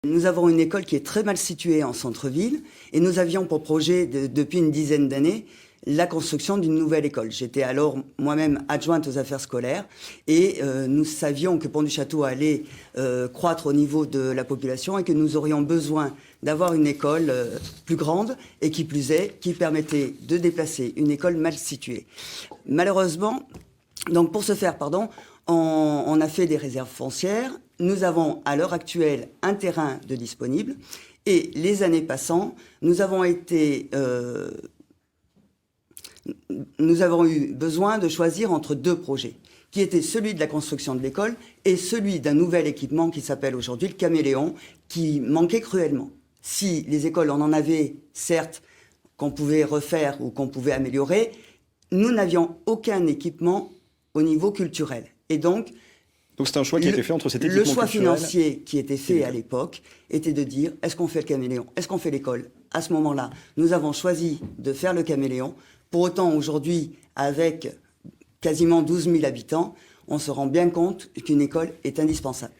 Nous avons une école qui est très mal située en centre-ville et nous avions pour projet depuis une dizaine d'années la construction d'une nouvelle école. J'étais alors moi-même adjointe aux affaires scolaires et nous savions que Pont-du-Château allait croître au niveau de la population et que nous aurions besoin d'avoir une école plus grande et qui plus est, qui permettait de déplacer une école mal située. Malheureusement, donc pour ce faire, on a fait des réserves foncières. Nous avons à l'heure actuelle un terrain de disponible et les années passant, nous avons eu besoin de choisir entre deux projets, qui étaient celui de la construction de l'école et celui d'un nouvel équipement qui s'appelle aujourd'hui le Caméléon, qui manquait cruellement. Si les écoles, on en avait, certes, qu'on pouvait refaire ou qu'on pouvait améliorer, nous n'avions aucun équipement au niveau culturel. Et donc c'est un choix qui a été fait entre cet équipement culturel. Le choix culturel financier qui était fait à l'époque était de dire, est-ce qu'on fait le Caméléon? Est-ce qu'on fait l'école? À ce moment-là, nous avons choisi de faire le Caméléon. Pour autant, aujourd'hui, avec quasiment 12 000 habitants, on se rend bien compte qu'une école est indispensable.